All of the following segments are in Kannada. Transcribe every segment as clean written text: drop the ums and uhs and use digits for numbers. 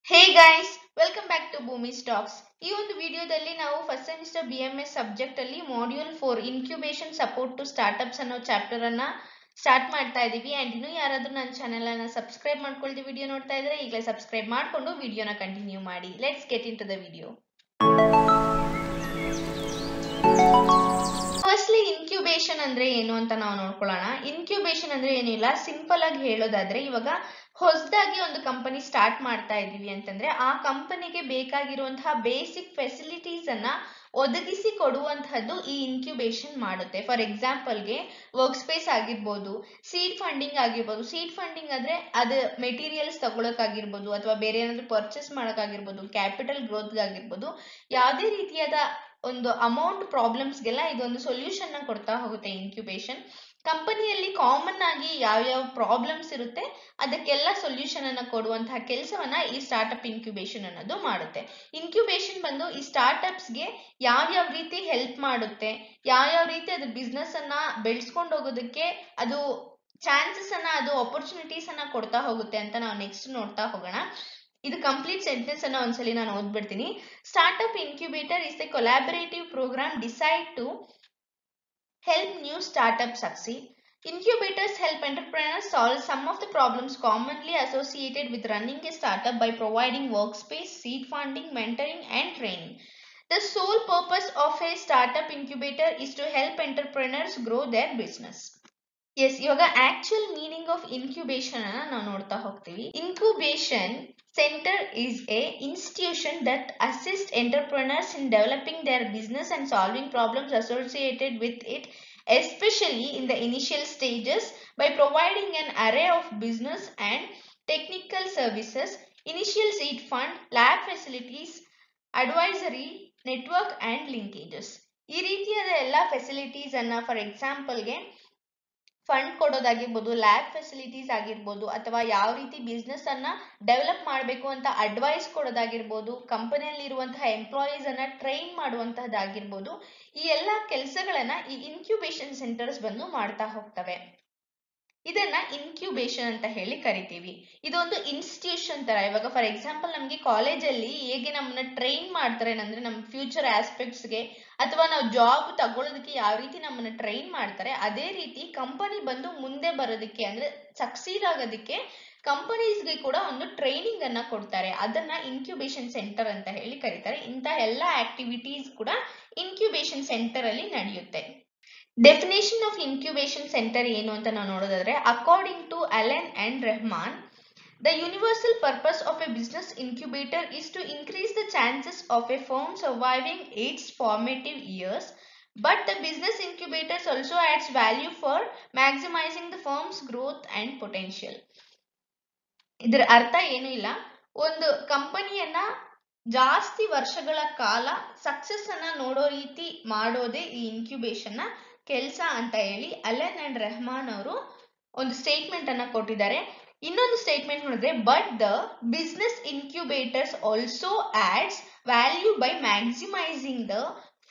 Hey guys, welcome back to Bhumi Talks. ಈ ಒಂದು ವಿಡಿಯೋದಲ್ಲಿ ನಾವು ಫಸ್ಟ್ ಸೆಮಿಸ್ಟರ್ BMS ಸಬ್ಜೆಕ್ಟ್ ಅಲ್ಲಿ module 4 incubation support to startups ಅನ್ನೋ ಚಾಪ್ಟರ್ ಅನ್ನ ಸ್ಟಾರ್ಟ್ ಮಾಡ್ತಾ ಇದೀವಿ. ಅಂಡ್ ಇನ್ನು ಯಾರಾದ್ರೂ ನನ್ನ ಚಾನೆಲ್ ಅನ್ನ ಸಬ್ಸ್ಕ್ರೈಬ್ ಮಾಡ್ಕೊಳ್ಳಿ ವಿಡಿಯೋ ನೋಡ್ತಾ ಇದ್ರೆ ಈಗಲೇ ಸಬ್ಸ್ಕ್ರೈಬ್ ಮಾಡ್ಕೊಂಡು ವಿಡಿಯೋನ ಕಂಟಿನ್ಯೂ ಮಾಡಿ. Let's get into the video. Firstly incubation ಅಂದ್ರೆ ಏನು ಅಂತ ನಾವು ನೋಡ್ಕೊಳ್ಳೋಣ. ಇನ್ಕ್ಯುಬೇಷನ್ ಅಂದ್ರೆ ಏನಿಲ್ಲ, ಸಿಂಪಲ್ ಆಗಿ ಹೇಳೋದಾದ್ರೆ ಇವಾಗ ಹೊಸದಾಗಿ ಒಂದು ಕಂಪನಿ ಸ್ಟಾರ್ಟ್ ಮಾಡ್ತಾ ಇದೀವಿ ಅಂತಂದ್ರೆ ಆ ಕಂಪನಿಗೆ ಬೇಕಾಗಿರುವಂತಹ ಬೇಸಿಕ್ ಫೆಸಿಲಿಟೀಸ್ ಅನ್ನ ಒದಗಿಸಿ ಕೊಡುವಂತಹದ್ದು ಈ ಇನ್ಕ್ಯುಬೇಷನ್ ಮಾಡುತ್ತೆ. ಫಾರ್ ಎಕ್ಸಾಂಪಲ್ಗೆ ವರ್ಕ್ ಸ್ಪೇಸ್ ಆಗಿರ್ಬೋದು, ಸೀಡ್ ಫಂಡಿಂಗ್ ಆಗಿರ್ಬೋದು. ಸೀಡ್ ಫಂಡಿಂಗ್ ಅಂದ್ರೆ ಅದು ಮೆಟೀರಿಯಲ್ಸ್ ತಗೊಳಕಾಗಿರ್ಬೋದು ಅಥವಾ ಬೇರೆ ಏನಾದ್ರು ಪರ್ಚೇಸ್ ಮಾಡಕ್ಕಾಗಿರ್ಬೋದು, ಕ್ಯಾಪಿಟಲ್ ಗ್ರೋತ್ ಆಗಿರ್ಬೋದು, ಯಾವುದೇ ರೀತಿಯಾದ ಒಂದು ಅಮೌಂಟ್ ಪ್ರಾಬ್ಲಮ್ಸ್ಗೆಲ್ಲ ಇದೊಂದು ಸೊಲ್ಯೂಷನ್ ಕೊಡ್ತಾ ಹೋಗುತ್ತೆ ಇನ್ಕ್ಯುಬೇಷನ್. ಕಂಪನಿಯಲ್ಲಿ ಕಾಮನ್ ಆಗಿ ಯಾವ್ಯಾವ ಪ್ರಾಬ್ಲಮ್ಸ್ ಇರುತ್ತೆ ಅದಕ್ಕೆಲ್ಲ ಸೊಲ್ಯೂಷನ್ ಅನ್ನ ಕೊಡುವಂತಹ ಕೆಲಸವನ್ನ ಈ ಸ್ಟಾರ್ಟ್ಅಪ್ ಇನ್ಕ್ಯುಬೇಷನ್ ಅನ್ನೋದು ಮಾಡುತ್ತೆ. ಇನ್ಕ್ಯುಬೇಷನ್ ಬಂದು ಈ ಸ್ಟಾರ್ಟ್ಅಪ್ಸ್ಗೆ ಯಾವ್ಯಾವ ರೀತಿ ಹೆಲ್ಪ್ ಮಾಡುತ್ತೆ, ಯಾವ್ಯಾವ ರೀತಿ ಅದ್ರ ಬಿಸ್ನೆಸ್ ಅನ್ನ ಬೆಳೆಸ್ಕೊಂಡು ಹೋಗೋದಕ್ಕೆ ಅದು ಚಾನ್ಸಸ್ ಅನ್ನ, ಅದು ಆಪರ್ಚುನಿಟೀಸ್ ಅನ್ನ ಕೊಡ್ತಾ ಹೋಗುತ್ತೆ ಅಂತ ನಾವು ನೆಕ್ಸ್ಟ್ ನೋಡ್ತಾ ಹೋಗೋಣ. ಇದು ಕಂಪ್ಲೀಟ್ ಸೆಂಟೆನ್ಸ್ ಅನ್ನ ಒಂದ್ಸಲಿ ನಾನು ಓದ್ಬಿಡ್ತೀನಿ. Startup incubator is a collaborative program designed to help new startups succeed. Incubators help entrepreneurs solve some of the problems commonly associated with running a startup by providing workspace, seed funding, mentoring, and training. The sole purpose of a startup incubator is to help entrepreneurs grow their business. Yes, ಇವಾಗ ಆಕ್ಚುಯಲ್ ಮೀನಿಂಗ್ ಆಫ್ ಇನ್ಕ್ಯುಬೇಷನ್ ಅನ್ನ ನಾವು ನೋಡ್ತಾ ಹೋಗ್ತೀವಿ. Incubation centre is a institution that assists entrepreneurs in developing their business and solving problems associated with it, especially in the initial stages, by providing an array of business and technical services, initial seed fund, lab facilities, advisory, network and linkages. ಈ ರೀತಿಯಾದ ಎಲ್ಲ ಫೆಸಿಲಿಟೀಸ್ ಅನ್ನ, ಫಾರ್ ಎಕ್ಸಾಂಪಲ್ಗೆ ಫಂಡ್ ಕೊಡೋದಾಗಿರ್ಬೋದು, ಲ್ಯಾಬ್ ಫೆಸಿಲಿಟೀಸ್ ಆಗಿರ್ಬೋದು, ಅಥವಾ ಯಾವ ರೀತಿ ಬಿಸ್ನೆಸ್ ಅನ್ನ ಡೆವಲಪ್ ಮಾಡಬೇಕು ಅಂತ ಅಡ್ವೈಸ್ ಕೊಡೋದಾಗಿರ್ಬೋದು, ಕಂಪನಿಯಲ್ಲಿ ಇರುವಂತಹ ಎಂಪ್ಲಾಯೀಸ್ ಅನ್ನ ಟ್ರೈನ್ ಮಾಡುವಂತಹದ್ದಾಗಿರ್ಬೋದು, ಈ ಎಲ್ಲ ಕೆಲಸಗಳನ್ನ ಈ ಇನ್ಕ್ಯುಬೇಷನ್ ಸೆಂಟರ್ಸ್ ಬಂದು ಮಾಡ್ತಾ ಹೋಗ್ತವೆ. ಇದನ್ನ ಇನ್ಕ್ಯುಬೇಷನ್ ಅಂತ ಹೇಳಿ ಕರಿತೀವಿ. ಇದೊಂದು ಇನ್ಸ್ಟಿಟ್ಯೂಷನ್ ತರ. ಇವಾಗ ಫಾರ್ ಎಕ್ಸಾಂಪಲ್ ನಮ್ಗೆ ಕಾಲೇಜಲ್ಲಿ ಹೇಗೆ ನಮ್ಮನ್ನ ಟ್ರೈನ್ ಮಾಡ್ತಾರೆ ಅಂದ್ರೆ ನಮ್ಮ ಫ್ಯೂಚರ್ ಆಸ್ಪೆಕ್ಟ್ಸ್ಗೆ ಅಥವಾ ನಾವು ಜಾಬ್ ತಗೊಳ್ಳೋದಕ್ಕೆ ಯಾವ ರೀತಿ ನಮ್ಮನ್ನ ಟ್ರೈನ್ ಮಾಡ್ತಾರೆ, ಅದೇ ರೀತಿ ಕಂಪನಿ ಬಂದು ಮುಂದೆ ಬರೋದಕ್ಕೆ ಅಂದ್ರೆ ಸಕ್ಸೀಡ್ ಆಗೋದಕ್ಕೆ ಕಂಪನೀಸ್ಗೆ ಕೂಡ ಒಂದು ಟ್ರೈನಿಂಗ್ ಅನ್ನ ಕೊಡ್ತಾರೆ. ಅದನ್ನ ಇನ್ಕ್ಯುಬೇಷನ್ ಸೆಂಟರ್ ಅಂತ ಹೇಳಿ ಕರೀತಾರೆ. ಇಂಥ ಎಲ್ಲ ಆಕ್ಟಿವಿಟೀಸ್ ಕೂಡ ಇನ್ಕ್ಯುಬೇಷನ್ ಸೆಂಟರ್ ಅಲ್ಲಿ ನಡೆಯುತ್ತೆ. ಡೆಫಿನೇಷನ್ ಆಫ್ ಇನ್ಕ್ಯುಬೇಷನ್ ಸೆಂಟರ್ ಏನು ಅಂತ ನಾವು ನೋಡೋದಾದ್ರೆ, according to Allen and Rahman, the universal purpose of a business incubator is to increase the chances of a firm surviving its formative years, but the business incubators also adds value for maximizing the firm's growth and potential. ಇದರ ಅರ್ಥ ಏನು ಇಲ್ಲ, ಒಂದು ಕಂಪನಿಯನ್ನ ಜಾಸ್ತಿ ವರ್ಷಗಳ ಕಾಲ ಸಕ್ಸಸ್ ಅನ್ನ ನೋಡೋ ರೀತಿ ಮಾಡೋದೇ ಈ ಇನ್ಕ್ಯುಬೇಷನ್ ನ ಕೆಲಸ ಅಂತ ಹೇಳಿ ಅಲೆನ್ ಅಂಡ್ ರೆಹಮಾನ್ ಅವರು ಒಂದು ಸ್ಟೇಟ್ಮೆಂಟ್ ಅನ್ನ ಕೊಟ್ಟಿದ್ದಾರೆ. ಇನ್ನೊಂದು ಸ್ಟೇಟ್ಮೆಂಟ್ ನೋಡಿದ್ರೆ, but the business incubators also adds value by maximising the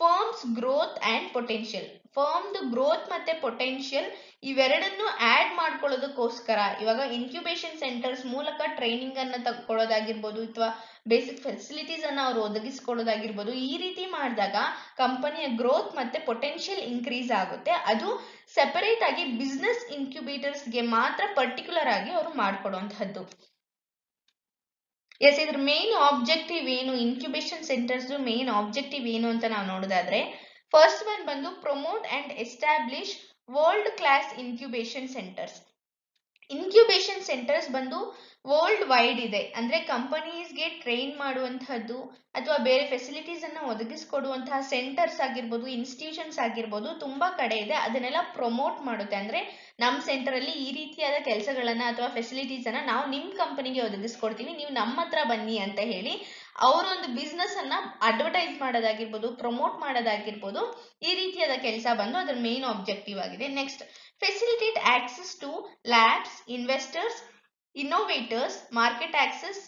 firms growth and potential. ಫರ್ಮ್ದು ಗ್ರೋತ್ ಮತ್ತೆ ಪೊಟೆನ್ಷಿಯಲ್ ಇವೆರಡನ್ನು ಆಡ್ ಮಾಡ್ಕೊಳ್ಳೋದಕ್ಕೋಸ್ಕರ ಇವಾಗ ಇನ್ಕ್ಯುಬೇಷನ್ ಸೆಂಟರ್ಸ್ ಮೂಲಕ ಟ್ರೈನಿಂಗ್ ಅನ್ನ ಕೊಡೋದಾಗಿರ್ಬೋದು ಅಥವಾ ಬೇಸಿಕ್ ಫೆಸಿಲಿಟೀಸ್ ಅನ್ನ ಅವರು ಒದಗಿಸ್ಕೊಡೋದಾಗಿರ್ಬೋದು, ಈ ರೀತಿ ಮಾಡಿದಾಗ ಕಂಪನಿಯ ಗ್ರೋತ್ ಮತ್ತೆ ಪೊಟೆನ್ಷಿಯಲ್ ಇನ್ಕ್ರೀಸ್ ಆಗುತ್ತೆ. ಅದು ಸೆಪರೇಟ್ ಆಗಿ ಬಿಸ್ನೆಸ್ ಇನ್ಕ್ಯುಬೇಟರ್ಸ್ ಗೆ ಮಾತ್ರ ಪರ್ಟಿಕ್ಯುಲರ್ ಆಗಿ ಅವರು ಮಾಡ್ಕೊಡುವಂತಹದ್ದು. ಎಸ್, ಇದ್ರ ಮೇನ್ ಆಬ್ಜೆಕ್ಟಿವ್ ಏನು, ಇನ್ಕ್ಯುಬೇಷನ್ ಸೆಂಟರ್ಸ್ ಮೇನ್ ಆಬ್ಜೆಕ್ಟಿವ್ ಏನು ಅಂತ ನಾವು ನೋಡೋದಾದ್ರೆ, ಫಸ್ಟ್ ಒನ್ ಬಂದು promote and establish world class incubation centres. Incubation centres ಬಂದು ವರ್ಲ್ಡ್ ವೈಡ್ ಇದೆ. ಅಂದ್ರೆ ಕಂಪನೀಸ್ಗೆ ಟ್ರೈನ್ ಮಾಡುವಂತಹದ್ದು ಅಥವಾ ಬೇರೆ ಫೆಸಿಲಿಟೀಸ್ ಅನ್ನ ಒದಗಿಸ್ಕೊಡುವಂತಹ ಸೆಂಟರ್ಸ್ ಆಗಿರ್ಬೋದು, ಇನ್ಸ್ಟಿಟ್ಯೂಷನ್ಸ್ ಆಗಿರ್ಬೋದು, ತುಂಬಾ ಕಡೆ ಇದೆ. ಅದನ್ನೆಲ್ಲ ಪ್ರಮೋಟ್ ಮಾಡುತ್ತೆ. ಅಂದ್ರೆ ನಮ್ಮ ಸೆಂಟರ್ ಅಲ್ಲಿ ಈ ರೀತಿಯಾದ ಕೆಲಸಗಳನ್ನ ಅಥವಾ ಫೆಸಿಲಿಟೀಸ್ ಅನ್ನ ನಾವು ನಿಮ್ ಕಂಪನಿಗೆ ಒದಗಿಸ್ಕೊಡ್ತೀವಿ, ನೀವು ನಮ್ಮ ಹತ್ರ ಬನ್ನಿ ಅಂತ ಹೇಳಿ ಅವರೊಂದು ಬಿಸ್ನೆಸ್ ಅನ್ನ ಅಡ್ವರ್ಟೈಸ್ ಮಾಡೋದಾಗಿರ್ಬೋದು, ಪ್ರಮೋಟ್ ಮಾಡೋದಾಗಿರ್ಬೋದು, ಈ ರೀತಿಯಾದ ಕೆಲಸ ಬಂದು ಅದರ ಮೇನ್ ಆಬ್ಜೆಕ್ಟಿವ್ ಆಗಿದೆ. Next, facilitate access to labs, investors, innovators, market access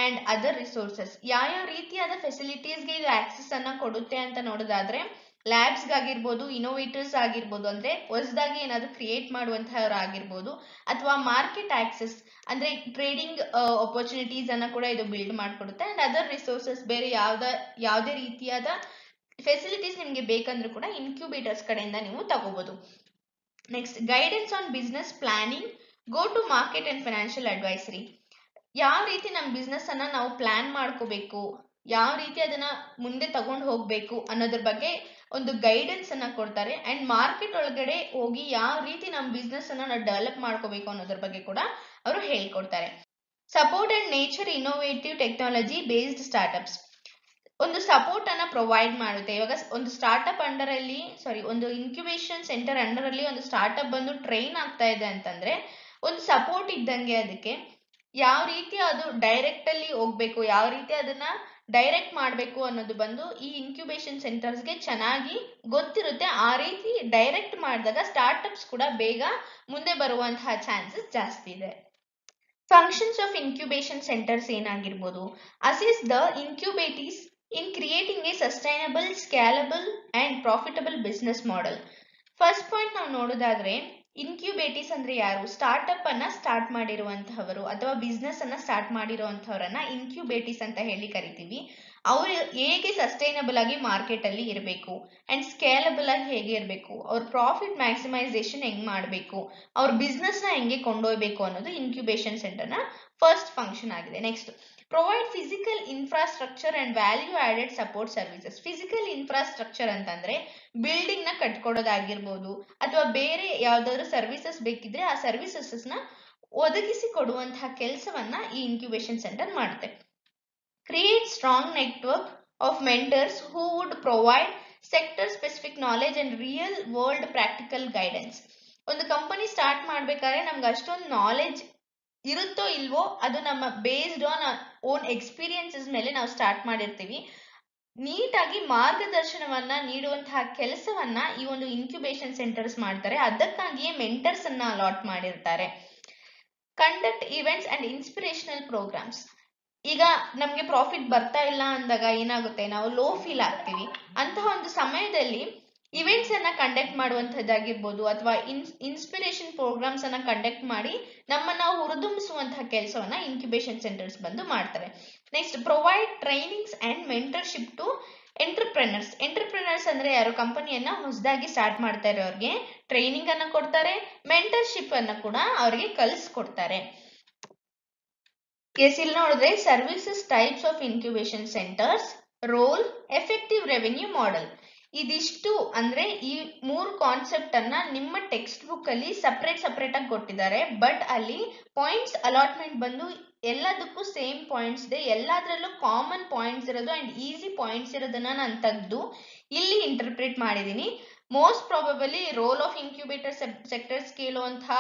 and other resources. ಯಾವ ರೀತಿಯಾದ ಫೆಸಿಲಿಟೀಸ್ಗೆ ಇದು ಆಕ್ಸೆಸ್ ಅನ್ನ ಕೊಡುತ್ತೆ ಅಂತ ನೋಡೋದಾದ್ರೆ, ಲ್ಯಾಬ್ಸ್ ಆಗಿರ್ಬೋದು, ಇನೋವೇಟರ್ಸ್ ಆಗಿರ್ಬೋದು, ಅಂದ್ರೆ ಹೊಸದಾಗಿ ಏನಾದ್ರು ಕ್ರಿಯೇಟ್ ಮಾಡುವಂತಹವ್ರು ಆಗಿರ್ಬೋದು, ಅಥವಾ ಮಾರ್ಕೆಟ್ ಆಕ್ಸೆಸ್ ಅಂದ್ರೆ ಟ್ರೇಡಿಂಗ್ ಆಪರ್ಚುನಿಟೀಸ್ ಅನ್ನ ಕೂಡ ಇದು ಬಿಲ್ಡ್ ಮಾಡ್ಕೊಡುತ್ತೆ. ಅಂಡ್ ಅದರ್ ರಿಸೋರ್ಸಸ್ ಬೇರೆ ಯಾವುದೇ ರೀತಿಯಾದ ಫೆಸಿಲಿಟೀಸ್ ನಿಮ್ಗೆ ಬೇಕಂದ್ರೂ ಕೂಡ ಇನ್ಕ್ಯುಬೇಟರ್ಸ್ ಕಡೆಯಿಂದ ನೀವು ತಗೋಬಹುದು. Next, guidance on business planning, go to market and financial advisory. ಯಾವ ರೀತಿ ನಮ್ಮ ಬಿಸ್ನೆಸ್ ಅನ್ನ ನಾವು ಪ್ಲಾನ್ ಮಾಡ್ಕೋಬೇಕು, ಯಾವ ರೀತಿ ಅದನ್ನ ಮುಂದೆ ತಗೊಂಡು ಹೋಗ್ಬೇಕು ಅನ್ನೋದ್ರ ಬಗ್ಗೆ ಒಂದು ಗೈಡೆನ್ಸ್ ಅನ್ನ ಕೊಡ್ತಾರೆ. ಅಂಡ್ ಮಾರ್ಕೆಟ್ ಒಳಗಡೆ ಹೋಗಿ ಯಾವ ರೀತಿ ನಮ್ಮ ಬಿಸ್ನೆಸ್ ಅನ್ನ ನಾವು ಡೆವಲಪ್ ಮಾಡ್ಕೋಬೇಕು ಅನ್ನೋದ್ರ ಬಗ್ಗೆ ಕೂಡ ಅವರು ಹೇಳ್ಕೊಡ್ತಾರೆ. Support and nature innovative technology based startups, ಒಂದು ಸಪೋರ್ಟ್ ಅನ್ನ ಪ್ರೊವೈಡ್ ಮಾಡುತ್ತೆ. ಇವಾಗ ಒಂದು ಸ್ಟಾರ್ಟ್ಅಪ್ ಅಂಡರ್ ಅಲ್ಲಿ ಒಂದು ಇನ್ಕ್ಯುಬೇಷನ್ ಸೆಂಟರ್ ಅಂಡರ್ ಅಲ್ಲಿ ಒಂದು ಸ್ಟಾರ್ಟ್ಅಪ್ ಬಂದು ಟ್ರೈನ್ ಆಗ್ತಾ ಇದೆ ಅಂತಂದ್ರೆ ಒಂದು ಸಪೋರ್ಟ್ ಇದ್ದಂಗೆ ಅದಕ್ಕೆ. ಯಾವ ರೀತಿ ಅದು ಡೈರೆಕ್ಟ್ ಅಲ್ಲಿ ಹೋಗ್ಬೇಕು, ಯಾವ ರೀತಿ ಅದನ್ನ ಡೈರೆಕ್ಟ್ ಮಾಡಬೇಕು ಅನ್ನೋದು ಬಂದು ಈ ಇನ್ಕ್ಯುಬೇಷನ್ ಸೆಂಟರ್ಸ್ಗೆ ಚೆನ್ನಾಗಿ ಗೊತ್ತಿರುತ್ತೆ. ಆ ರೀತಿ ಡೈರೆಕ್ಟ್ ಮಾಡಿದಾಗ ಸ್ಟಾರ್ಟ್ಅಪ್ಸ್ ಕೂಡ ಬೇಗ ಮುಂದೆ ಬರುವಂತಹ ಚಾನ್ಸಸ್ ಜಾಸ್ತಿ ಇದೆ. ಫಂಕ್ಷನ್ಸ್ ಆಫ್ ಇನ್ಕ್ಯುಬೇಷನ್ ಸೆಂಟರ್ಸ್ ಏನಾಗಿರ್ಬೋದು, assist the incubatees in creating a sustainable, scalable and profitable business model. First point ನಾವು ನೋಡೋದಾದ್ರೆ, ಇನ್ಕ್ಯುಬೇಟೀಸ್ ಅಂದ್ರೆ ಯಾರು? ಸ್ಟಾರ್ಟ್ಅಪ್ ಅನ್ನ ಸ್ಟಾರ್ಟ್ ಮಾಡಿರುವಂತಹವರು ಅಥವಾ ಬಿಸ್ನೆಸ್ ಅನ್ನ ಸ್ಟಾರ್ಟ್ ಮಾಡಿರುವಂತಹವರನ್ನ ಇನ್ಕ್ಯುಬೇಟೀಸ್ ಅಂತ ಹೇಳಿ ಕರಿತೀವಿ. ಅವರು ಹೇಗೆ ಸಸ್ಟೈನಬಲ್ ಆಗಿ ಮಾರ್ಕೆಟ್ ಅಲ್ಲಿ ಇರಬೇಕು ಅಂಡ್ ಸ್ಕೇಲಬಲ್ ಆಗಿ ಹೇಗೆ ಇರಬೇಕು, ಅವ್ರ ಪ್ರಾಫಿಟ್ ಮ್ಯಾಕ್ಸಿಮೈಸೇಷನ್ ಹೆಂಗ್ ಮಾಡಬೇಕು, ಅವ್ರ ಬಿಸ್ನೆಸ್ ನ ಹೆಂಗೆ ಕೊಂಡೊಯ್ಬೇಕು ಅನ್ನೋದು ಇನ್ಕ್ಯುಬೇಷನ್ ಸೆಂಟರ್ ನ ಫಸ್ಟ್ ಫಂಕ್ಷನ್ ಆಗಿದೆ. Next, provide physical infrastructure and value added support services. Physical infrastructure ಅಂತಂದ್ರೆ ಬಿಲ್ಡಿಂಗ್ ನ ಕಟ್ಕೊಡೋದಾಗಿರ್ಬೋದು, ಅಥವಾ ಬೇರೆ ಯಾವ್ದಾದ್ರು ಸರ್ವಿಸಸ್ ಬೇಕಿದ್ರೆ ಆ ಸರ್ವಿಸಸ್ ನ ಒದಗಿಸಿ ಕೊಡುವಂತಹ ಕೆಲಸವನ್ನ ಈ ಇನ್ಕ್ಯುಬೇಷನ್ ಸೆಂಟರ್ ಮಾಡುತ್ತೆ. Create strong network of mentors who would provide sector specific knowledge and real world practical guidance. ಒಂದು ಕಂಪನಿ ಸ್ಟಾರ್ಟ್ ಮಾಡ್ಬೇಕಾದ್ರೆ ನಮ್ಗೆ ಅಷ್ಟೊಂದು ನಾಲೆಜ್ ಇರುತ್ತೋ ಇಲ್ವೋ, ಅದು ನಮ್ಮ ಬೇಸ್ಡ್ ಆನ್ ಓನ್ ಎಕ್ಸ್ಪೀರಿಯನ್ಸಸ್ ಮೇಲೆ ನಾವು ಸ್ಟಾರ್ಟ್ ಮಾಡಿರ್ತೀವಿ. ನೀಟಾಗಿ ಮಾರ್ಗದರ್ಶನವನ್ನ ನೀಡುವಂತಹ ಕೆಲಸವನ್ನ ಈ ಒಂದು ಇನ್ಕ್ಯುಬೇಷನ್ ಸೆಂಟರ್ಸ್ ಮಾಡ್ತಾರೆ. ಅದಕ್ಕಾಗಿಯೇ ಮೆಂಟರ್ಸ್ ಅನ್ನ ಅಲಾಟ್ ಮಾಡಿರ್ತಾರೆ. Conduct events and inspirational programmes. ಈಗ ನಮ್ಗೆ ಪ್ರಾಫಿಟ್ ಬರ್ತಾ ಇಲ್ಲ ಅಂದಾಗ ಏನಾಗುತ್ತೆ, ನಾವು ಲೋ ಫೀಲ್ ಆಗ್ತೀವಿ. ಅಂತಹ ಒಂದು ಸಮಯದಲ್ಲಿ ಇವೆಂಟ್ಸ್ ಅನ್ನ ಕಂಡಕ್ಟ್ ಮಾಡುವಂತದ್ದಾಗಿರ್ಬೋದು, ಅಥವಾ ಇನ್ಸ್ಪಿರೇಷನ್ ಪ್ರೋಗ್ರಾಮ್ಸ್ ಅನ್ನ ಕಂಡಕ್ಟ್ ಮಾಡಿ ನಮ್ಮನ್ನ ಹುರಿದುಂಬಿಸುವಂತಹ ಕೆಲಸವನ್ನ ಇನ್ಕ್ಯುಬೇಷನ್ ಸೆಂಟರ್ಸ್ ಬಂದು ಮಾಡ್ತಾರೆ. Next, provide trainings and mentorship to entrepreneurs. Entrepreneurs ಅಂದ್ರೆ ಯಾರು? ಕಂಪನಿಯನ್ನ ಹೊಸದಾಗಿ ಸ್ಟಾರ್ಟ್ ಮಾಡ್ತಾ ಇರೋರಿಗೆ ಟ್ರೈನಿಂಗ್ ಅನ್ನ ಕೊಡ್ತಾರೆ, ಮೆಂಟರ್ಶಿಪ್ ಅನ್ನ ಕೂಡ ಅವರಿಗೆ ಕಲಿಸ್ಕೊಡ್ತಾರೆ. ಎಸ್, ಇಲ್ಲಿ ನೋಡಿದ್ರೆ services types of incubation centres, role, effective revenue model. ಇದಿಷ್ಟು ಅಂದ್ರೆ ಈ 3 ಕಾನ್ಸೆಪ್ಟ್ ಅನ್ನ ನಿಮ್ಮ ಟೆಕ್ಸ್ಟ್ ಬುಕ್ ಅಲ್ಲಿ ಸಪರೇಟ್ ಆಗಿ ಕೊಟ್ಟಿದ್ದಾರೆ. ಬಟ್ ಅಲ್ಲಿ ಪಾಯಿಂಟ್ಸ್ ಅಲಾಟ್ಮೆಂಟ್ ಬಂದು ಎಲ್ಲದಕ್ಕೂ ಸೇಮ್ ಪಾಯಿಂಟ್ಸ್ ಇದೆ. ಎಲ್ಲದರಲ್ಲೂ ಕಾಮನ್ ಪಾಯಿಂಟ್ಸ್ ಇರೋದು ಅಂಡ್ ಈಸಿ ಪಾಯಿಂಟ್ಸ್ ಇರೋದನ್ನ ನಾನು ತೆಗೆದು ಇಲ್ಲಿ ಇಂಟರ್ಪ್ರೇಟ್ ಮಾಡಿದೀನಿ. Most probably role of incubator sectors ಕೇಳುವಂತಹ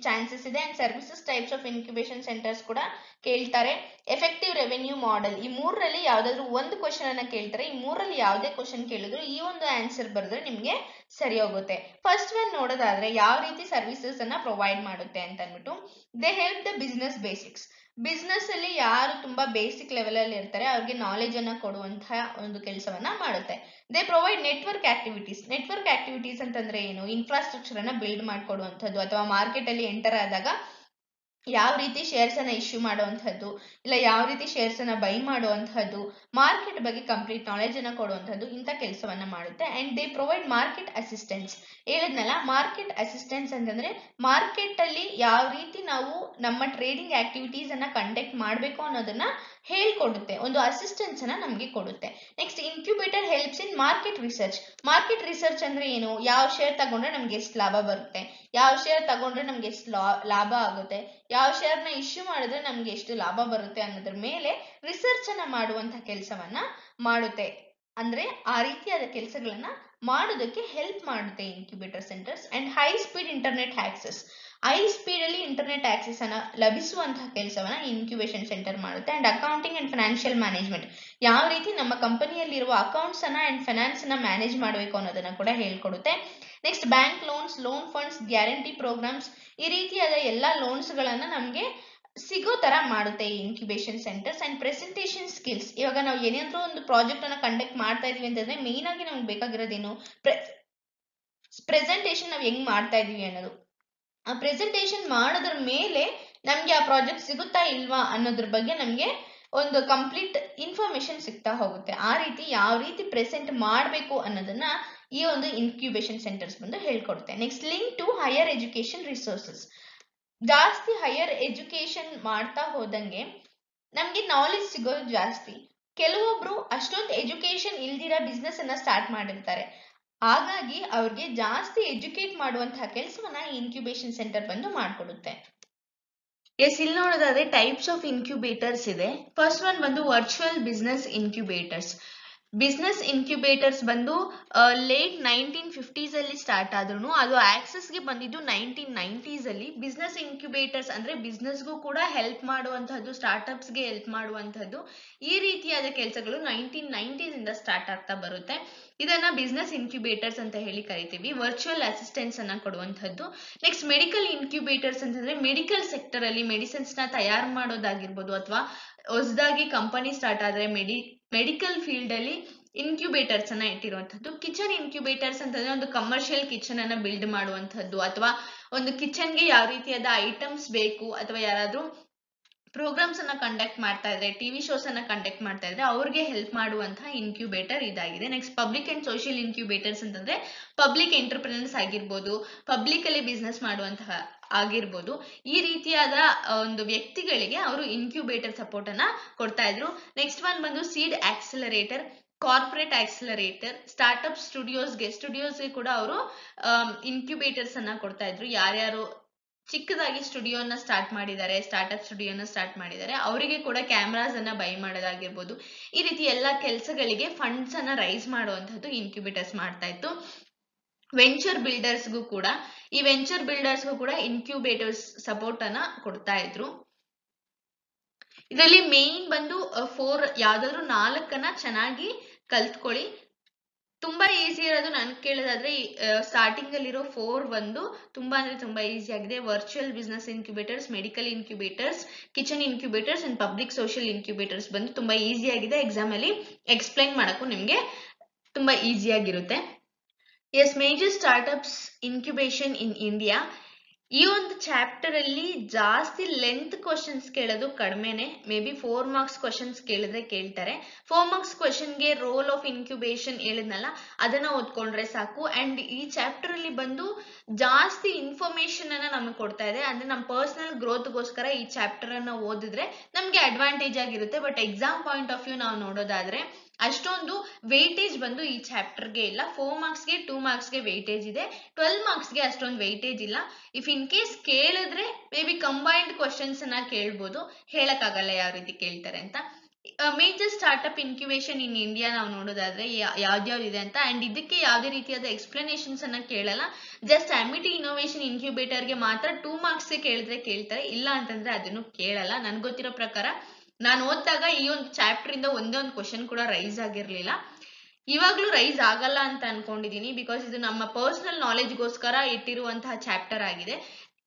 ಚಾನ್ಸಸ್ ಇದೆ and services types of incubation centres ಕೂಡ ಕೇಳ್ತಾರೆ. ಎಫೆಕ್ಟಿವ್ ರೆವೆನ್ಯೂ ಮಾಡೆಲ್, ಈ 3ರಲ್ಲಿ ಯಾವ್ದಾದ್ರು ಒಂದು ಕ್ವಶನ್ ಅನ್ನ ಕೇಳ್ತಾರೆ. ಈ 3ರಲ್ಲಿ ಯಾವುದೇ ಕ್ವಶನ್ ಕೇಳಿದ್ರು ಈ ಒಂದು ಆನ್ಸರ್ ಬರೆದ್ರೆ ನಿಮ್ಗೆ ಸರಿ ಹೋಗುತ್ತೆ. ಫಸ್ಟ್ ಒನ್ ನೋಡೋದಾದ್ರೆ ಯಾವ ರೀತಿ ಸರ್ವಿಸಸ್ ಅನ್ನ ಪ್ರೊವೈಡ್ ಮಾಡುತ್ತೆ ಅಂತ ಅಂದ್ಬಿಟ್ಟು, they help the business basics. Business ಅಲ್ಲಿ ಯಾರು ತುಂಬಾ ಬೇಸಿಕ್ ಲೆವೆಲ್ ಅಲ್ಲಿ ಇರ್ತಾರೆ ಅವ್ರಿಗೆ ನಾಲೆಜ್ ಅನ್ನ ಕೊಡುವಂತಹ ಒಂದು ಕೆಲಸವನ್ನ ಮಾಡುತ್ತೆ. They provide network activities. Network activities ಅಂತಂದ್ರೆ ಏನು? ಇನ್ಫ್ರಾಸ್ಟ್ರಕ್ಚರ್ ಅನ್ನ ಬಿಲ್ಡ್ ಮಾಡ್ಕೊಡುವಂಥದ್ದು, ಅಥವಾ ಮಾರ್ಕೆಟ್ ಅಲ್ಲಿ ಎಂಟರ್ ಆದಾಗ ಯಾವ ರೀತಿ ಶೇರ್ಸ್ ಅನ್ನ ಇಶ್ಯೂ ಮಾಡುವಂಥದ್ದು, ಇಲ್ಲ ಯಾವ ರೀತಿ ಶೇರ್ಸ್ ಅನ್ನ ಬೈ ಮಾಡುವಂಥದ್ದು, ಮಾರ್ಕೆಟ್ ಬಗ್ಗೆ ಕಂಪ್ಲೀಟ್ ನಾಲೆಜ್ ಅನ್ನ ಕೊಡುವಂಥದ್ದು, ಇಂಥ ಕೆಲಸವನ್ನ ಮಾಡುತ್ತೆ. And they provide market assistance. ಹೇಳಿದ್ನಲ್ಲ, ಮಾರ್ಕೆಟ್ ಅಸಿಸ್ಟೆನ್ಸ್ ಅಂತಂದ್ರೆ ಮಾರ್ಕೆಟ್ ಅಲ್ಲಿ ಯಾವ ರೀತಿ ನಾವು ನಮ್ಮ ಟ್ರೇಡಿಂಗ್ ಆಕ್ಟಿವಿಟೀಸ್ ಅನ್ನ ಕಂಡಕ್ಟ್ ಮಾಡಬೇಕು ಅನ್ನೋದನ್ನ ಹೇಳ್ಕೊಡುತ್ತೆ, ಒಂದು ಅಸಿಸ್ಟೆನ್ಸ್ ಅನ್ನ ನಮ್ಗೆ ಕೊಡುತ್ತೆ. Next, incubator helps in market research. Market research ಅಂದ್ರೆ ಏನು? ಯಾವ ಶೇರ್ ತಗೊಂಡ್ರೆ ನಮ್ಗೆ ಎಷ್ಟು ಲಾಭ ಬರುತ್ತೆ, ಯಾವ ಶೇರ್ ತಗೊಂಡ್ರೆ ನಮ್ಗೆ ಎಷ್ಟು ಲಾಭ ಆಗುತ್ತೆ, ಯಾವ ಶೇರ್ ನ ಇಶ್ಯೂ ಮಾಡಿದ್ರೆ ನಮ್ಗೆ ಎಷ್ಟು ಲಾಭ ಬರುತ್ತೆ ಅನ್ನೋದ್ರ ಮೇಲೆ ರಿಸರ್ಚ್ ಅನ್ನ ಮಾಡುವಂತಹ ಕೆಲಸವನ್ನ ಮಾಡುತ್ತೆ. ಅಂದ್ರೆ ಆ ರೀತಿಯಾದ ಕೆಲಸಗಳನ್ನ ಮಾಡೋದಕ್ಕೆ ಹೆಲ್ಪ್ ಮಾಡುತ್ತೆ incubator centres. And high speed internet access. High speed ಅಲ್ಲಿ ಇಂಟರ್ನೆಟ್ ಆಕ್ಸೆಸ್ ಅನ್ನ ಲಭಿಸುವಂತಹ ಕೆಲಸವನ್ನ ಇನ್ಕ್ಯುಬೇಷನ್ ಸೆಂಟರ್ ಮಾಡುತ್ತೆ. And accounting and financial management. ಯಾವ ರೀತಿ ನಮ್ಮ ಕಂಪನಿಯಲ್ಲಿರುವ ಅಕೌಂಟ್ಸ್ ಅನ್ನ ಅಂಡ್ ಫೈನಾನ್ಸ್ ಅನ್ನ ಮ್ಯಾನೇಜ್ ಮಾಡಬೇಕು ಅನ್ನೋದನ್ನ ಕೂಡ ಹೇಳ್ಕೊಡುತ್ತೆ. Next, bank loans, loan funds, guarantee programmes. ಈ ರೀತಿಯಾದ ಎಲ್ಲಾ ಲೋನ್ಸ್ ಗಳನ್ನ ನಮ್ಗೆ ಸಿಗೋ ತರ ಮಾಡುತ್ತೆ ಈ incubation centres. And presentation skills, ಇವಾಗ ನಾವು ಏನಾದ್ರೂ ಒಂದು ಪ್ರಾಜೆಕ್ಟ್ ಅನ್ನ ಕಂಡಕ್ಟ್ ಮಾಡ್ತಾ ಇದೀವಿ ಅಂತಂದ್ರೆ ಮೇನ್ ಆಗಿ ನಮ್ಗೆ ಬೇಕಾಗಿರೋದೇನು, ಪ್ರೆಸೆಂಟೇಷನ್ ನಾವು ಹೆಂಗ್ ಮಾಡ್ತಾ ಇದೀವಿ ಅನ್ನೋದು. ಆ ಪ್ರೆಸೆಂಟೇಷನ್ ಮಾಡೋದ್ರ ಮೇಲೆ ನಮ್ಗೆ ಆ ಪ್ರಾಜೆಕ್ಟ್ ಸಿಗುತ್ತಾ ಇಲ್ವಾ ಅನ್ನೋದ್ರ ಬಗ್ಗೆ ನಮ್ಗೆ ಒಂದು ಕಂಪ್ಲೀಟ್ ಇನ್ಫಾರ್ಮೇಶನ್ ಸಿಗ್ತಾ ಹೋಗುತ್ತೆ. ಆ ರೀತಿ ಯಾವ ರೀತಿ ಪ್ರೆಸೆಂಟ್ ಮಾಡಬೇಕು ಅನ್ನೋದನ್ನ ಈ ಒಂದು ಇನ್ಕ್ಯುಬೇಷನ್ ಸೆಂಟರ್ಸ್ ಬಂದು ಹೇಳ್ಕೊಡುತ್ತೆ. Next, link to higher education resources. ಜಾಸ್ತಿ ಹೈಯರ್ ಎಜುಕೇಶನ್ ಮಾಡ್ತಾ ಹೋದಂಗೆ ನಮ್ಗೆ ನಾಲೆಜ್ ಸಿಗೋದು ಜಾಸ್ತಿ. ಕೆಲವೊಬ್ರು ಅಷ್ಟೊಂದು ಎಜುಕೇಶನ್ ಇಲ್ದಿರ ಬಿಸ್ನೆಸ್ ಅನ್ನ ಸ್ಟಾರ್ಟ್ ಮಾಡಿರ್ತಾರೆ. ಹಾಗಾಗಿ ಅವ್ರಿಗೆ ಜಾಸ್ತಿ ಎಜುಕೇಟ್ ಮಾಡುವಂತಹ ಕೆಲಸವನ್ನ ಈ ಇನ್ಕ್ಯುಬೇಷನ್ ಸೆಂಟರ್ ಬಂದು ಮಾಡ್ಕೊಡುತ್ತೆ. ಎಸ್, ಇಲ್ಲಿ ನೋಡೋದಾದ್ರೆ ಟೈಪ್ಸ್ ಆಫ್ ಇನ್ಕ್ಯುಬೇಟರ್ಸ್ ಇದೆ. ಫಸ್ಟ್ ಒನ್ ಬಂದು virtual business incubators. Business incubators ಬಂದು ಲೇಟ್ 1950s ಅಲ್ಲಿ ಸ್ಟಾರ್ಟ್ ಆದ್ರೂ ಅದು ಆಕ್ಸೆಸ್ಗೆ ಬಂದಿದ್ದು 1990s ಅಲ್ಲಿ. ಬಿಸ್ನೆಸ್ ಇನ್ಕ್ಯುಬೇಟರ್ಸ್ ಅಂದ್ರೆ ಬಿಸ್ನೆಸ್ಗೂ ಕೂಡ ಹೆಲ್ಪ್ ಮಾಡುವಂತಹದ್ದು, ಸ್ಟಾರ್ಟ್ಅಪ್ಸ್ಗೆ ಹೆಲ್ಪ್ ಮಾಡುವಂತಹದ್ದು, ಈ ರೀತಿಯಾದ ಕೆಲಸಗಳು 1990s ಇಂದ ಸ್ಟಾರ್ಟ್ ಆಗ್ತಾ ಬರುತ್ತೆ. ಇದನ್ನ ಬಿಸ್ನೆಸ್ ಇನ್ಕ್ಯುಬೇಟರ್ಸ್ ಅಂತ ಹೇಳಿ ಕರಿತೀವಿ. ವರ್ಚುವಲ್ ಅಸಿಸ್ಟೆನ್ಸ್ ಅನ್ನ ಕೊಡುವಂತಹದ್ದು. ನೆಕ್ಸ್ಟ್, ಮೆಡಿಕಲ್ ಇನ್ಕ್ಯುಬೇಟರ್ಸ್ ಅಂತಂದ್ರೆ ಮೆಡಿಕಲ್ ಸೆಕ್ಟರ್ ಅಲ್ಲಿ ಮೆಡಿಸಿನ್ಸ್ ನ ತಯಾರು ಮಾಡೋದಾಗಿರ್ಬೋದು, ಅಥವಾ ಹೊಸದಾಗಿ ಕಂಪನಿ ಸ್ಟಾರ್ಟ್ ಆದ್ರೆ ಮೆಡಿಕಲ್ ಫೀಲ್ಡ್ ಅಲ್ಲಿ ಇನ್ಕ್ಯುಬೇಟರ್ಸ್ ಅನ್ನ ಇಟ್ಟಿರುವಂತದ್ದು. ಕಿಚನ್ ಇನ್ಕ್ಯುಬೇಟರ್ಸ್ ಅಂತಂದ್ರೆ ಒಂದು ಕಮರ್ಷಿಯಲ್ ಕಿಚನ್ ಅನ್ನ ಬಿಲ್ಡ್ ಮಾಡುವಂತದ್ದು, ಅಥವಾ ಒಂದು ಕಿಚನ್ಗೆ ಯಾವ ರೀತಿಯಾದ ಐಟಮ್ಸ್ ಬೇಕು, ಅಥವಾ ಯಾರಾದ್ರೂ ಪ್ರೋಗ್ರಾಮ್ಸ್ ಅನ್ನ ಕಂಡಕ್ಟ್ ಮಾಡ್ತಾ ಇದ್ರೆ, ಟಿವಿ ಶೋಸ್ ಅನ್ನ ಕಂಡಕ್ಟ್ ಮಾಡ್ತಾ ಇದ್ರೆ ಅವ್ರಿಗೆ ಹೆಲ್ಪ್ ಮಾಡುವಂತಹ ಇನ್ಕ್ಯುಬೇಟರ್ ಇದಾಗಿದೆ. Next, public and social incubators ಅಂತಂದ್ರೆ ಪಬ್ಲಿಕ್ ಎಂಟರ್ಪ್ರಿನರ್ಸ್ ಆಗಿರ್ಬೋದು, ಪಬ್ಲಿಕ್ ಅಲ್ಲಿ ಬಿಸ್ನೆಸ್ ಮಾಡುವಂತಹ ಆಗಿರ್ಬೋದು, ಈ ರೀತಿಯಾದ ಒಂದು ವ್ಯಕ್ತಿಗಳಿಗೆ ಅವರು ಇನ್ಕ್ಯುಬೇಟರ್ ಸಪೋರ್ಟ್ ಅನ್ನ ಕೊಡ್ತಾ ಇದ್ರು. ನೆಕ್ಸ್ಟ್ ಒನ್ ಬಂದು seed accelerator, corporate accelerator, startup ಸ್ಟುಡಿಯೋಸ್ಗೆ ಕೂಡ ಅವರು ಇನ್ಕ್ಯುಬೇಟರ್ಸ್ ಅನ್ನ ಕೊಡ್ತಾ ಇದ್ರು. ಯಾರ್ಯಾರು ಚಿಕ್ಕದಾಗಿ ಸ್ಟುಡಿಯೋನ ಸ್ಟಾರ್ಟ್ ಮಾಡಿದ್ದಾರೆ, ಸ್ಟಾರ್ಟ್ಅಪ್ ಸ್ಟುಡಿಯೋನ ಸ್ಟಾರ್ಟ್ ಮಾಡಿದ್ದಾರೆ, ಅವರಿಗೆ ಕೂಡ ಕ್ಯಾಮ್ರಾಸ್ ಅನ್ನ ಬೈ ಮಾಡೋದಾಗಿರ್ಬೋದು, ಈ ರೀತಿ ಎಲ್ಲ ಕೆಲಸಗಳಿಗೆ ಫಂಡ್ಸ್ ಅನ್ನ ರೈಸ್ ಮಾಡುವಂತದ್ದು ಇನ್ಕ್ಯುಬೇಟರ್ಸ್ ಮಾಡ್ತಾ ಇತ್ತು. ವೆಂಚರ್ ಬಿಲ್ಡರ್ಸ್ಗೂ ಕೂಡ ಇನ್ಕ್ಯುಬೇಟರ್ಸ್ ಸಪೋರ್ಟ್ ಅನ್ನ ಕೊಡ್ತಾ ಇದ್ರು. ಇದರಲ್ಲಿ ಮೇನ್ ಬಂದು 4 ಯಾವ್ದಾದ್ರು 4 ಚೆನ್ನಾಗಿ ಕಲ್ತ್ಕೊಳ್ಳಿ. ತುಂಬಾ ಈಸಿ ಇರೋದು ನನ್ ಕೇಳೋದಾದ್ರೆ ಸ್ಟಾರ್ಟಿಂಗ್ ಅಲ್ಲಿರೋ 4 ಬಂದು ತುಂಬಾ ಅಂದ್ರೆ ತುಂಬಾ ಈಸಿ ಆಗಿದೆ. Virtual business incubators, medical incubators, kitchen incubators and public social incubators ಬಂದು ತುಂಬಾ ಈಸಿ ಆಗಿದೆ. ಎಕ್ಸಾಮ್ ಅಲ್ಲಿ ಎಕ್ಸ್ಪ್ಲೈನ್ ಮಾಡಕ್ಕೂ ನಿಮ್ಗೆ ತುಂಬಾ ಈಸಿ ಆಗಿರುತ್ತೆ. Yes, major startups incubation in India. ಈ ಒಂದು ಚಾಪ್ಟರ್ ಅಲ್ಲಿ ಜಾಸ್ತಿ ಲೆಂತ್ ಕ್ವಶನ್ಸ್ ಕೇಳೋದು ಕಡಿಮೆನೆ. ಮೇ ಬಿ 4 ಮಾರ್ಕ್ಸ್ ಕ್ವಶನ್ಸ್ ಕೇಳಿದ್ರೆ ಕೇಳ್ತಾರೆ. 4 ಮಾರ್ಕ್ಸ್ ಕ್ವಶನ್ಗೆ ರೋಲ್ ಆಫ್ ಇನ್ಕ್ಯುಬೇಷನ್ ಹೇಳಿದ್ನಲ್ಲ, ಅದನ್ನ ಓದ್ಕೊಂಡ್ರೆ ಸಾಕು. ಅಂಡ್ ಈ ಚಾಪ್ಟರ್ ಅಲ್ಲಿ ಬಂದು ಜಾಸ್ತಿ ಇನ್ಫಾರ್ಮೇಶನ್ ಅನ್ನ ನಮಗೆ ಕೊಡ್ತಾ ಇದೆ. ಅಂದ್ರೆ ನಮ್ಮ ಪರ್ಸನಲ್ ಗ್ರೋತ್ಗೋಸ್ಕರ ಈ ಚಾಪ್ಟರ್ ಅನ್ನ ಓದಿದ್ರೆ ನಮ್ಗೆ ಅಡ್ವಾಂಟೇಜ್ ಆಗಿರುತ್ತೆ. But exam point of view ನಾವು ನೋಡೋದಾದ್ರೆ ಅಷ್ಟೊಂದು ವೇಟೇಜ್ ಬಂದು ಈ ಚಾಪ್ಟರ್ಗೆ ಇಲ್ಲ. 4 ಮಾರ್ಕ್ಸ್ಗೆ 2 ಮಾರ್ಕ್ಸ್ಗೆ ವೇಟೇಜ್ ಇದೆ, 12 ಮಾರ್ಕ್ಸ್ಗೆ ಅಷ್ಟೊಂದು ವೇಟೇಜ್ ಇಲ್ಲ. ಇಫ್ ಇನ್ ಕೇಸ್ ಕೇಳಿದ್ರೆ ಮೇ ಬಿ ಕಂಬೈನ್ಡ್ ಕ್ವಶನ್ಸ್ ಅನ್ನ ಕೇಳ್ಬೋದು, ಹೇಳಕ್ಕಾಗಲ್ಲ ಯಾವ ರೀತಿ ಕೇಳ್ತಾರೆ ಅಂತ. Major startup incubation in India ನಾವು ನೋಡೋದಾದ್ರೆ ಯಾವ್ದ್ಯಾವ್ದಿದೆ ಅಂತ. ಅಂಡ್ ಇದಕ್ಕೆ ಯಾವುದೇ ರೀತಿಯಾದ ಎಕ್ಸ್ಪ್ಲನೇಷನ್ಸ್ ಅನ್ನ ಕೇಳಲ್ಲ. ಜಸ್ಟ್ ಅಮಿಟಿ ಇನೋವೇಷನ್ ಇನ್ಕ್ಯುಬೇಟರ್ಗೆ ಮಾತ್ರ 2 ಮಾರ್ಕ್ಸ್ ಕೇಳಿದ್ರೆ ಕೇಳ್ತಾರೆ, ಇಲ್ಲ ಅಂತಂದ್ರೆ ಅದನ್ನು ಕೇಳಲ್ಲ. ನನ್ಗೆ ಗೊತ್ತಿರೋ ಪ್ರಕಾರ ನಾನು ಓದಿದಾಗ ಈ ಒಂದು ಚಾಪ್ಟರ್ ಇಂದ ಒಂದೇ ಒಂದು ಕ್ವಶನ್ ಕೂಡ ರೈಸ್ ಆಗಿರ್ಲಿಲ್ಲ. ಇವಾಗ್ಲೂ ರೈಸ್ ಆಗಲ್ಲ ಅಂತ ಅನ್ಕೊಂಡಿದೀನಿ, ಬಿಕಾಸ್ ಇದು ನಮ್ಮ ಪರ್ಸನಲ್ ನಾಲೆಜ್ಗೋಸ್ಕರ ಇಟ್ಟಿರುವಂತಹ ಚಾಪ್ಟರ್ ಆಗಿದೆ.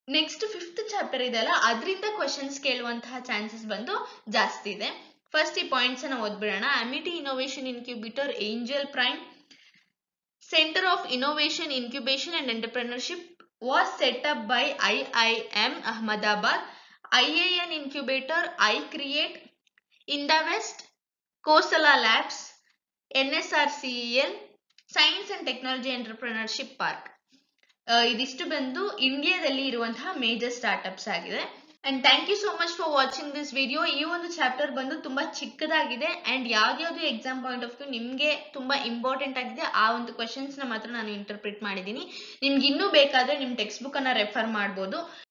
ನೆಕ್ಸ್ಟ್ 5th ಚಾಪ್ಟರ್ ಇದೆಲ್ಲ, ಅದರಿಂದ ಕ್ವಶನ್ಸ್ ಕೇಳುವಂತಹ ಚಾನ್ಸಸ್ ಬಂದು ಜಾಸ್ತಿ ಇದೆ. ಫಸ್ಟ್ ಈ ಪಾಯಿಂಟ್ಸ್ ಅನ್ನ ಓದ್ಬಿಡೋಣ. Amity innovation incubator, angel prime centre of innovation incubation and entrepreneurship was set up by IIM Ahmedabad, IIN Incubator, iCreate, Indavest, Kosala Labs, NSRCEL, science and technology entrepreneurship park. ಇದಿಷ್ಟು ಬಂದು ಇಂಡಿಯಾದಲ್ಲಿ ಇರುವಂತಹ ಮೇಜರ್ ಸ್ಟಾರ್ಟ್ಅಪ್ಸ್ ಆಗಿದೆ. And thank you so much for watching this video. ಈ ಒಂದು ಚಾಪ್ಟರ್ ಬಂದು ತುಂಬಾ ಚಿಕ್ಕದಾಗಿದೆ ಅಂಡ್ ಯಾವ್ದು ಎಕ್ಸಾಮ್ ಪಾಯಿಂಟ್ ಆಫ್ ವ್ಯೂ ನಿಮ್ಗೆ ತುಂಬಾ ಇಂಪಾರ್ಟೆಂಟ್ ಆಗಿದೆ ಆ ಒಂದು ಕ್ವಶನ್ಸ್ ನ ಮಾತ್ರ ನಾನು ಇಂಟರ್ಪ್ರಿಟ್ ಮಾಡಿದ್ದೀನಿ. ನಿಮ್ಗೆ ಇನ್ನೂ ಬೇಕಾದ್ರೆ ನಿಮ್ ಟೆಕ್ಸ್ಟ್ ಬುಕ್ ಅನ್ನ ರೆಫರ್ ಮಾಡ್ಬೋದು.